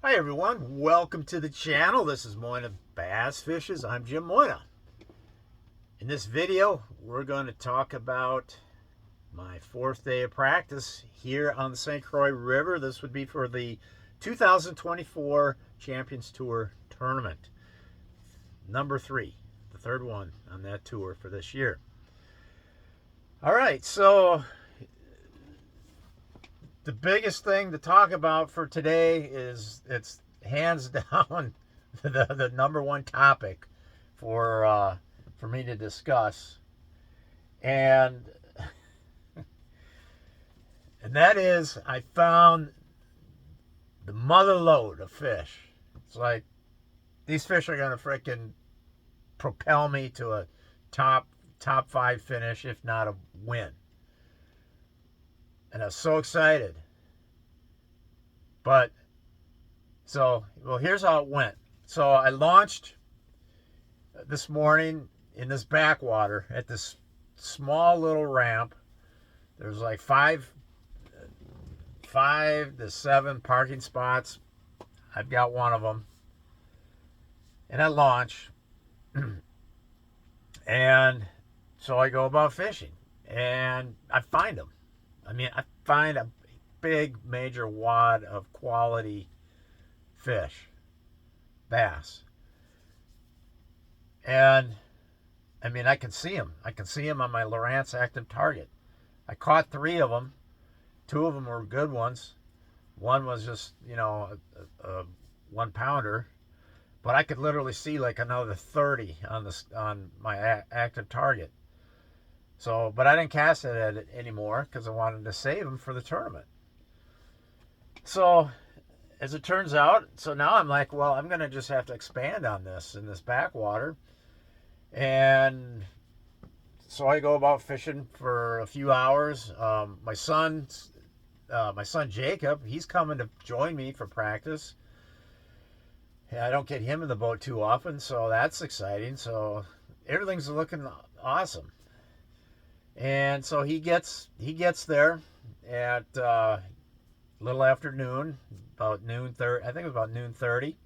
Hi everyone, welcome to the channel. This is Moyna Bass Fishes. I'm Jim Moyna. In this video, we're going to talk about my fourth day of practice here on the St. Croix River. This would be for the 2024 Champions Tour Tournament. Number 3, the third one on that tour for this year. All right, so the biggest thing to talk about for today is it's hands down the number one topic for me to discuss, and that is I found the mother lode of fish. It's like these fish are gonna freaking propel me to a top 5 finish, if not a win. And I was so excited. But, here's how it went. So I launched this morning in this backwater at this small little ramp. There's like 5 to 7 parking spots. I've got one of them. And I launch. And so I go about fishing. And I find them. I find a big major wad of quality fish, bass. And I can see them. I can see them on my Lowrance active target. I caught 3 of them. 2 of them were good ones. One was just, a 1 pounder. But I could literally see like another 30 on my active target. So, but I didn't cast it at it anymore because I wanted to save them for the tournament. So, as it turns out, so now I'm like, well, I'm going to just have to expand on this in this backwater. And so I go about fishing for a few hours. My son Jacob, he's coming to join me for practice. I don't get him in the boat too often, so that's exciting. So everything's looking awesome. And so he gets there at a little after noon, about noon 30. I think it was about noon 30.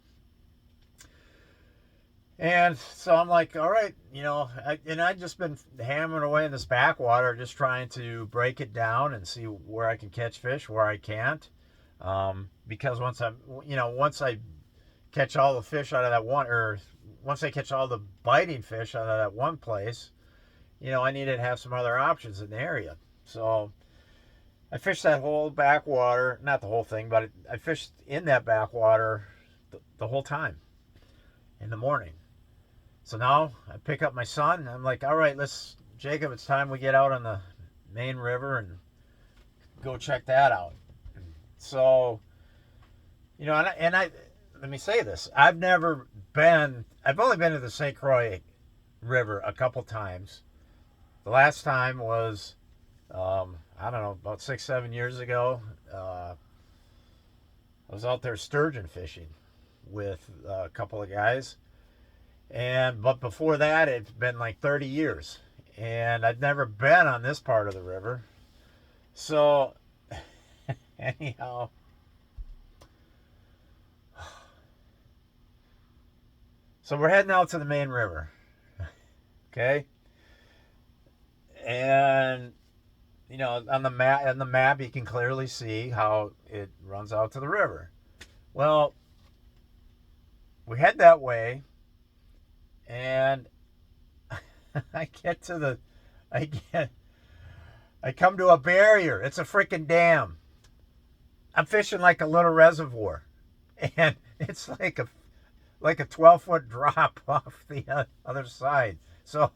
And so I'm like, all right, I'd just been hammering away in this backwater, just trying to break it down and see where I can catch fish, where I can't. Because once I catch all the fish out of that one, or once I catch all the biting fish out of that one place, I needed to have some other options in the area. So I fished that whole backwater, not the whole thing, but I fished in that backwater the whole time in the morning. So now I pick up my son. I'm like, all right, Jacob, it's time we get out on the main river and go check that out. So, and I let me say this. I've only been to the St. Croix River a couple times. The last time was, I don't know, about 6-7 years ago. I was out there sturgeon fishing with a couple of guys. But before that, it's been like 30 years. And I'd never been on this part of the river. So, anyhow. So we're heading out to the main river. Okay? And on the map you can clearly see how it runs out to the river. Well, we head that way, and I come to a barrier. It's a freaking dam. I'm fishing like a little reservoir, and it's like a 12-foot drop off the other side. So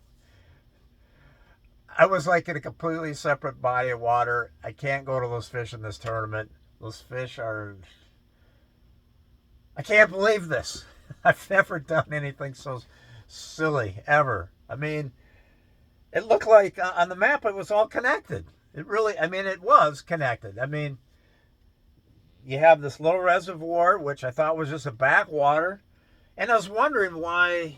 I was like in a completely separate body of water. I can't go to those fish in this tournament. Those fish are... I can't believe this. I've never done anything so silly, ever. It looked like on the map it was all connected. It really, it was connected. You have this little reservoir, which I thought was just a backwater. And I was wondering why...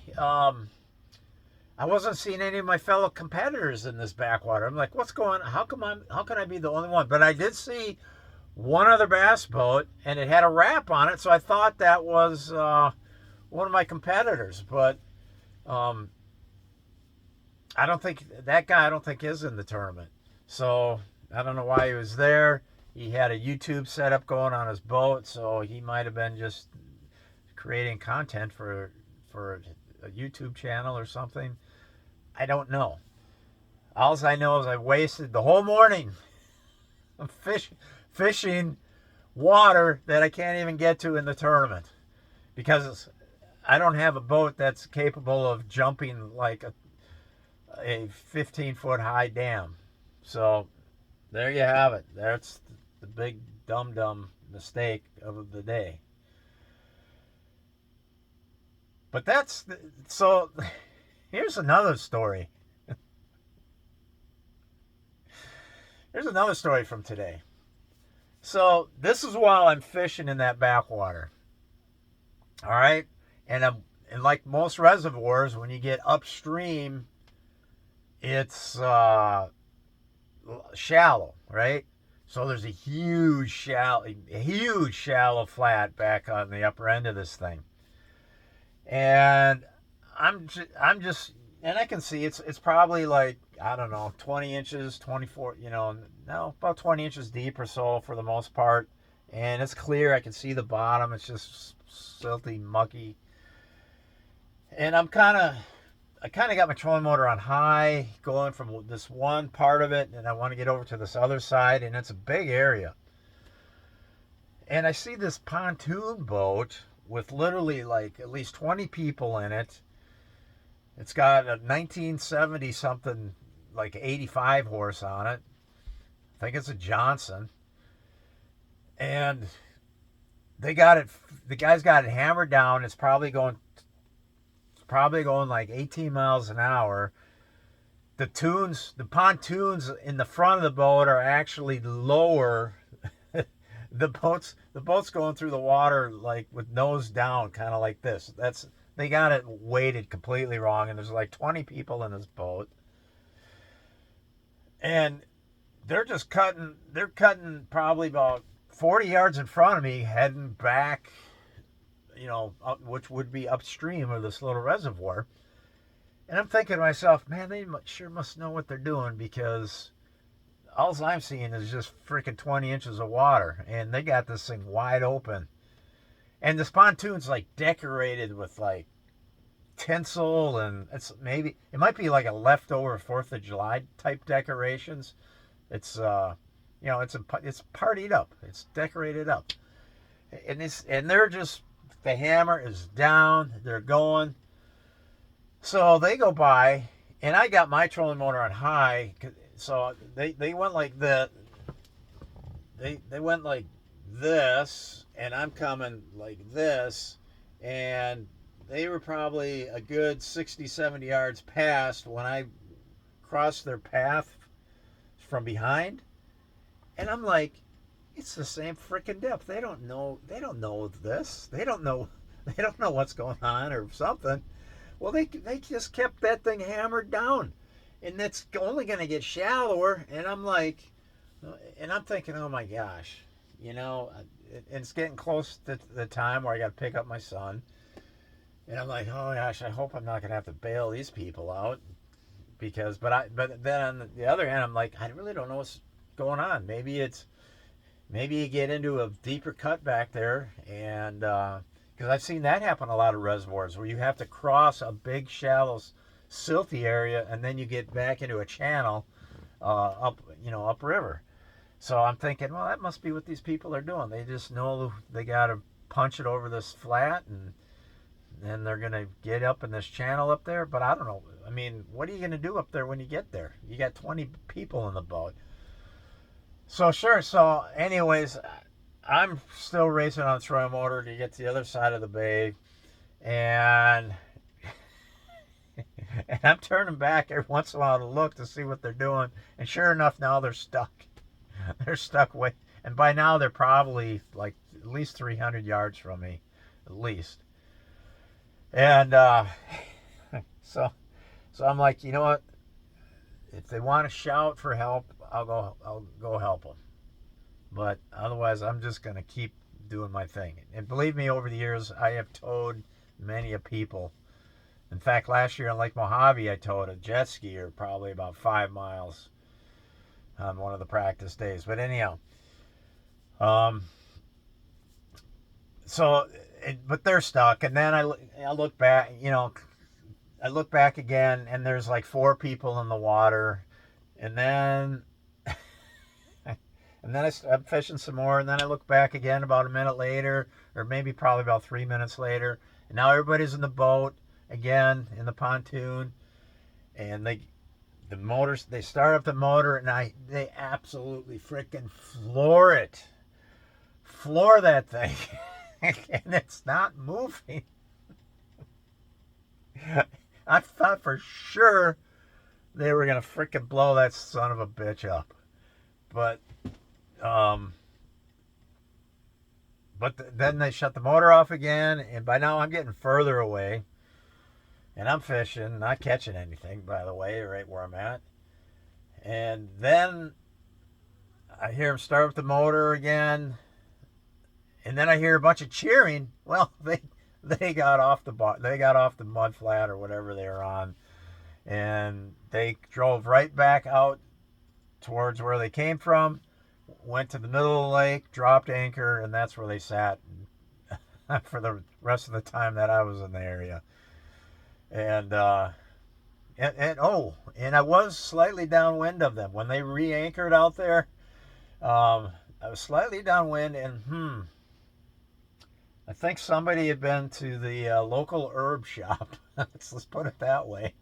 I wasn't seeing any of my fellow competitors in this backwater. I'm like, what's going on? How can I be the only one? But I did see one other bass boat, and it had a wrap on it, so I thought that was one of my competitors. But um, I don't think that guy, I don't think, is in the tournament. So I don't know why he was there. He had a YouTube setup going on his boat, so he might have been just creating content for a YouTube channel or something. I don't know. All I know is I wasted the whole morning of fishing water that I can't even get to in the tournament because I don't have a boat that's capable of jumping like a 15-foot high dam. So there you have it. That's the big dumb mistake of the day. But so here's another story. Here's another story from today. So this is while I'm fishing in that backwater. All right? And like most reservoirs, when you get upstream, it's shallow, right? So there's a huge shallow flat back on the upper end of this thing. And I'm just, and I can see it's probably like, I don't know, 20 inches, 24, no, about 20 inches deep or so for the most part. And it's clear. I can see the bottom. It's just silty, mucky. And I kind of got my trolling motor on high, going from this one part of it, and I want to get over to this other side, and it's a big area. And I see this pontoon boat with literally like at least 20 people in it. It's got a 1970 something, like 85 horse on it. I think it's a Johnson. And the guys got it hammered down. It's probably going like 18 miles an hour. The pontoons in the front of the boat are actually lower. the boat's going through the water like with nose down, kind of like this. They got it weighted completely wrong, and there's like 20 people in this boat. And they're cutting probably about 40 yards in front of me, heading back, which would be upstream of this little reservoir. And I'm thinking to myself, man, they sure must know what they're doing, because all I'm seeing is just freaking 20 inches of water, and they got this thing wide open. And this pontoon's like decorated with like tinsel, and it might be like a leftover 4th of July type decorations. It's it's partied up. It's decorated up. And they're just, the hammer is down. They're going. So they go by, and I got my trolling motor on high. So they went like that. They went like this, and I'm coming like this, and they were probably a good 60, 70 yards past when I crossed their path from behind. And I'm like, it's the same freaking depth. They don't know this. They don't know what's going on or something. Well, they just kept that thing hammered down, and it's only going to get shallower. And I'm like, and I'm thinking, oh my gosh, it's getting close to the time where I got to pick up my son. And I'm like, oh gosh, I hope I'm not going to have to bail these people out, but then on the other hand, I'm like, I really don't know what's going on. Maybe you get into a deeper cut back there, and because I've seen that happen a lot of reservoirs where you have to cross a big shallow silty area, and then you get back into a channel upriver. So I'm thinking, well, that must be what these people are doing. They just know they got to punch it over this flat, and then they're going to get up in this channel up there. But I don't know. I mean, what are you going to do up there when you get there? You got 20 people in the boat. So sure. So anyways, I'm still racing on the trolling motor to get to the other side of the bay, and and I'm turning back every once in a while to look to see what they're doing. And sure enough, now they're stuck. They're stuck way, and by now they're probably like at least 300 yards from me, at least. And so I'm like, you know what? If they want to shout for help, I'll go help them. But otherwise, I'm just going to keep doing my thing. And believe me, over the years, I have towed many a people. In fact, last year on Lake Mojave, I towed a jet skier probably about 5 miles on one of the practice days. But anyhow, um, but they're stuck. And then I look back, I look back again, and there's like 4 people in the water. And then I'm fishing some more, and then I look back again about a minute later, or maybe probably about 3 minutes later, and now everybody's in the boat again in the pontoon, and they start up the motor, and they absolutely freaking floor that thing, and it's not moving. I thought for sure they were gonna freaking blow that son of a bitch up, but um, then they shut the motor off again, and by now I'm getting further away, and I'm fishing, not catching anything, by the way, right where I'm at. And then I hear them start up the motor again, and then I hear a bunch of cheering. Well, they got off the mud flat or whatever they were on, and they drove right back out towards where they came from, went to the middle of the lake, dropped anchor, and that's where they sat for the rest of the time that I was in the area. And I was slightly downwind of them when they re-anchored out there. I was slightly downwind, and I think somebody had been to the local herb shop. Let's put it that way.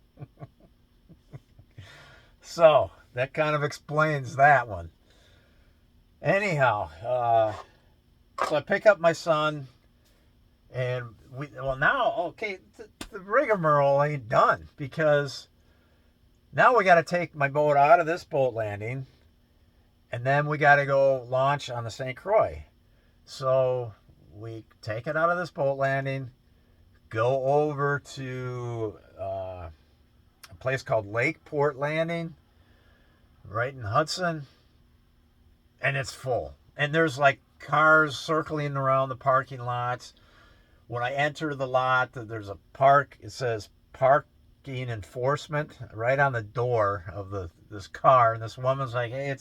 So that kind of explains that one. Anyhow, so I pick up my son, and the rigmarole ain't done, because now we got to take my boat out of this boat landing, and then we got to go launch on the St. Croix. So we take it out of this boat landing, go over to a place called Lakeport Landing, right in Hudson, and it's full. And there's like cars circling around the parking lots. When I enter the lot, there's a it says parking enforcement right on the door of this car, and this woman's like, "Hey,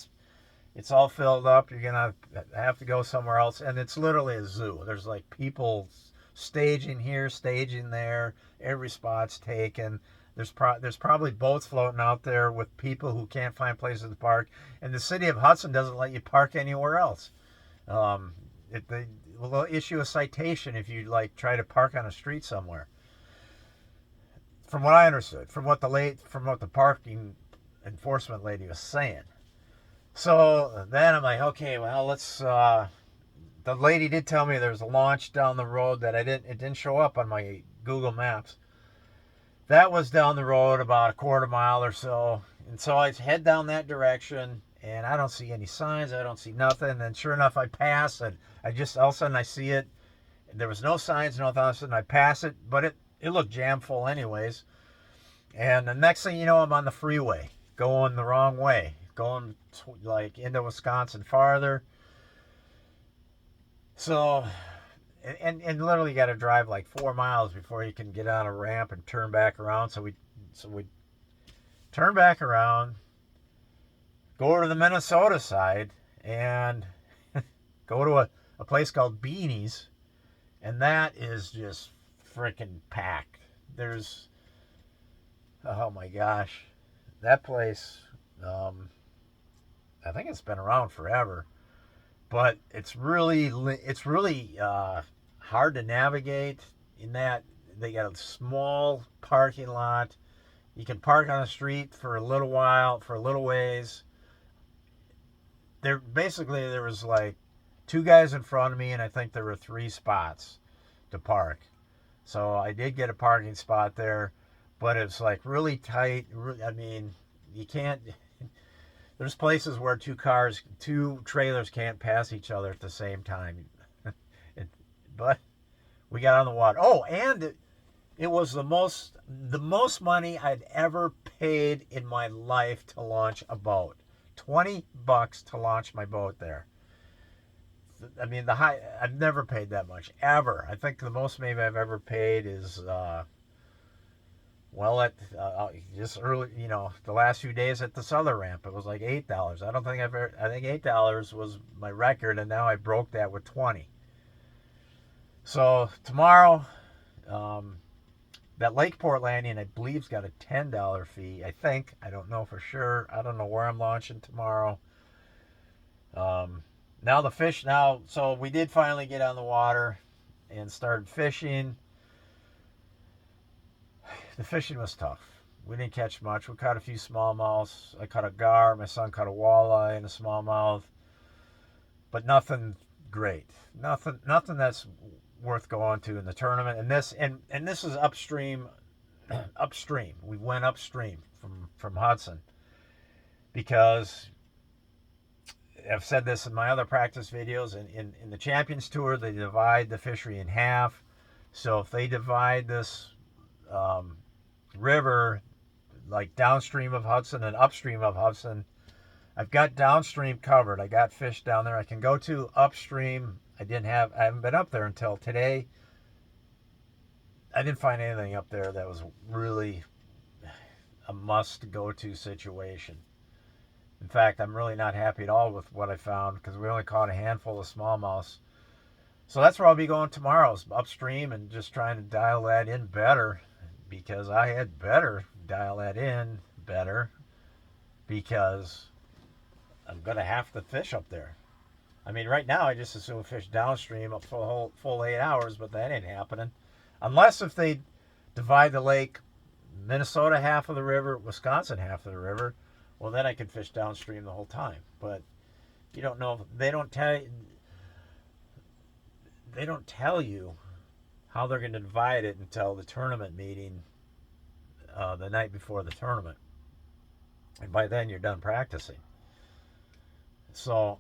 it's all filled up. You're gonna have to go somewhere else." And it's literally a zoo. There's like people staging here, staging there. Every spot's taken. There's probably boats floating out there with people who can't find places to park. And the city of Hudson doesn't let you park anywhere else. They will issue a citation if you try to park on a street somewhere. From what I understood, from what the parking enforcement lady was saying. So then I'm like, okay, well, let's. The lady did tell me there's a launch down the road that it didn't show up on my Google Maps. That was down the road about a quarter mile or so, and so I head down that direction, and I don't see any signs. I don't see nothing. And sure enough, I pass, and all of a sudden I see it. There was no signs, no nothing. All of a sudden I pass it, but it looked jam full anyways. And the next thing you know, I'm on the freeway, going the wrong way, going into Wisconsin farther. So, and literally got to drive like 4 miles before you can get on a ramp and turn back around. So we turn back around, go to the Minnesota side, and go to a place called Beanie's, and that is just freaking packed. Oh my gosh, that place, I think it's been around forever, but it's really hard to navigate in that they got a small parking lot. You can park on the street for a little ways. There was like 2 guys in front of me, and I think there were 3 spots to park. So I did get a parking spot there, but it's like really tight. I mean, you can't. There's places where 2 trailers can't pass each other at the same time. But we got on the water. Oh, and it was the most money I'd ever paid in my life to launch a boat. $20 to launch my boat there. I mean, the high. I've never paid that much ever. I think the most maybe I've ever paid is well, at just early, the last few days at this other ramp, it was like $8. I don't think I've ever. I think $8 was my record, and now I broke that with 20. So tomorrow, um, that Lakeport landing, I believe's got a $10 fee. I think. I don't know for sure. I don't know where I'm launching tomorrow. Now the fish. Now, so we did finally get on the water and started fishing. The fishing was tough. We didn't catch much. We caught a few smallmouths. I caught a gar. My son caught a walleye and a smallmouth, but nothing great. Nothing that's worth going to in the tournament. And this is upstream. Upstream. We went upstream from Hudson because I've said this in my other practice videos. In the Champions Tour, they divide the fishery in half. So if they divide this river like downstream of Hudson and upstream of Hudson, I've got downstream covered. I got fish down there I can go to. Upstream, I haven't been up there until today. I didn't find anything up there that was really a must go to situation. In fact, I'm really not happy at all with what I found because we only caught a handful of smallmouths. So that's where I'll be going tomorrow, is upstream, and just trying to dial that in better, because I had better dial that in better, because I'm going to have to fish up there. I mean, right now I just assume fish downstream up for the full 8 hours, but that ain't happening. Unless if they divide the lake, Minnesota half of the river, Wisconsin half of the river, well, then I can fish downstream the whole time. But you don't know. They don't tell you how they're going to divide it until the tournament meeting the night before the tournament. And by then you're done practicing. So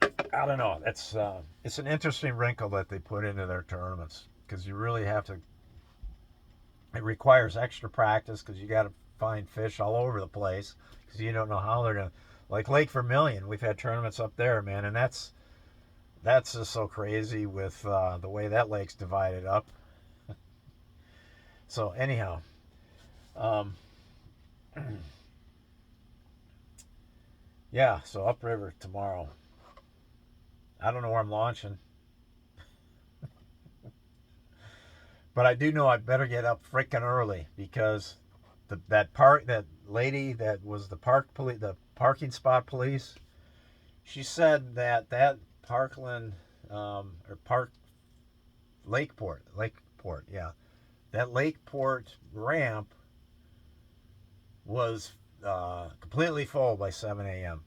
I don't know. It's an interesting wrinkle that they put into their tournaments, because you really have to. It requires extra practice because you got to find fish all over the place, because you don't know how they're going to. Like Lake Vermilion, we've had tournaments up there, man, and that's just so crazy with the way that lake's divided up. So anyhow, yeah, so upriver tomorrow. I don't know where I'm launching, but I do know I better get up freaking early, because that lady that was the parking spot police, she said that Parkland or Lakeport, yeah, that Lakeport ramp was completely full by 7 a.m.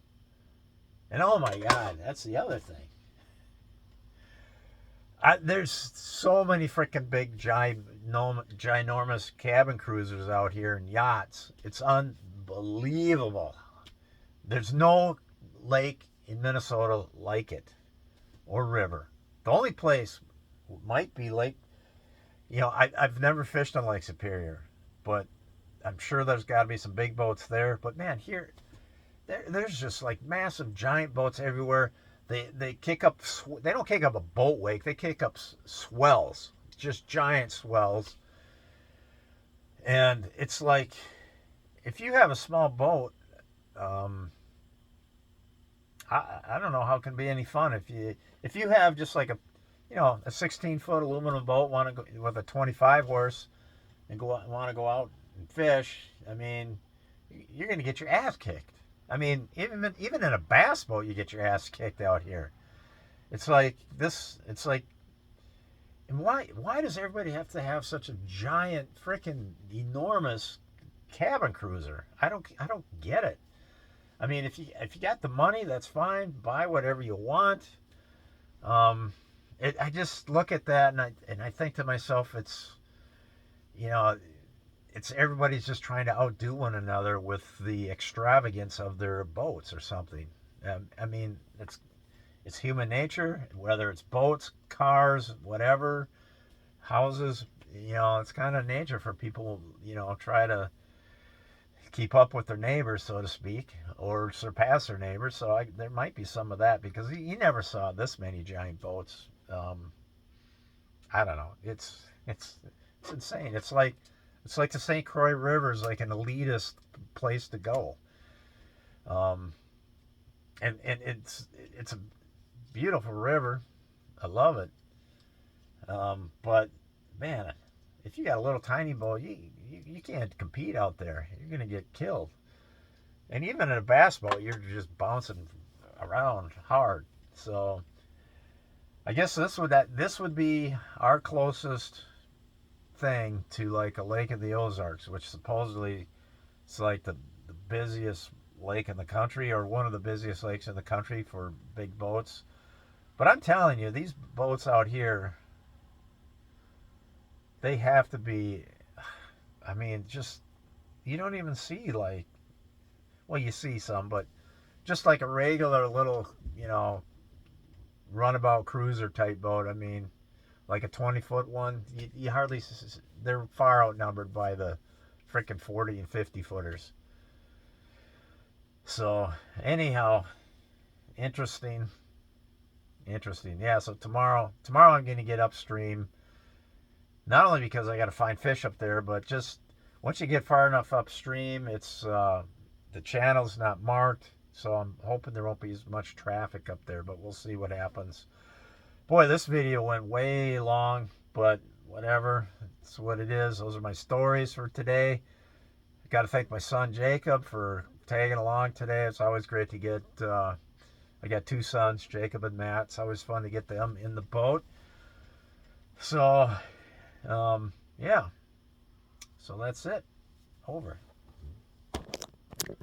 And oh my God, that's the other thing. There's so many freaking big, ginormous cabin cruisers out here and yachts. It's unbelievable. There's no lake in Minnesota like it, or river. The only place might be Lake. I've never fished on Lake Superior, but I'm sure there's got to be some big boats there. But man, there's just like massive, giant boats everywhere. They kick up. They don't kick up a boat wake. They kick up swells, just giant swells. And it's like, if you have a small boat, I don't know how it can be any fun if you have just like a 16-foot aluminum boat, want to go with a 25 horse and want to go out and fish. I mean, you're going to get your ass kicked. I mean, even in a bass boat, you get your ass kicked out here. It's like this. It's like, and why does everybody have to have such a giant, freaking enormous cabin cruiser? I don't get it. I mean, if you got the money, that's fine. Buy whatever you want. I just look at that and I think to myself, it's everybody's just trying to outdo one another with the extravagance of their boats or something. I mean, it's human nature, whether it's boats, cars, whatever, houses. It's kind of nature for people, try to keep up with their neighbors, so to speak, or surpass their neighbors. So there might be some of that, because you never saw this many giant boats. I don't know. It's insane. It's like the St. Croix River is like an elitist place to go. Um, and it's a beautiful river. I love it. But man, if you got a little tiny boat, you can't compete out there. You're gonna get killed. And even in a bass boat, you're just bouncing around hard. So I guess this would be our closest thing to like a lake of the Ozarks, which supposedly it's like the busiest lake in the country, or one of the busiest lakes in the country for big boats. But I'm telling you, these boats out here, they have to be, I mean, just, you don't even see like, well, you see some, but just like a regular little, runabout cruiser type boat. I mean, like a 20-foot one, you hardly, they're far outnumbered by the freaking 40 and 50 footers. So anyhow, interesting. Yeah, so tomorrow I'm going to get upstream, not only because I got to find fish up there, but just once you get far enough upstream, it's the channel's not marked, so I'm hoping there won't be as much traffic up there, but we'll see what happens. Boy, this video went way long, but whatever. It's what it is. Those are my stories for today. I got to thank my son Jacob for tagging along today. It's always great to get, I got two sons, Jacob and Matt. It's always fun to get them in the boat. So, yeah. So that's it. Over.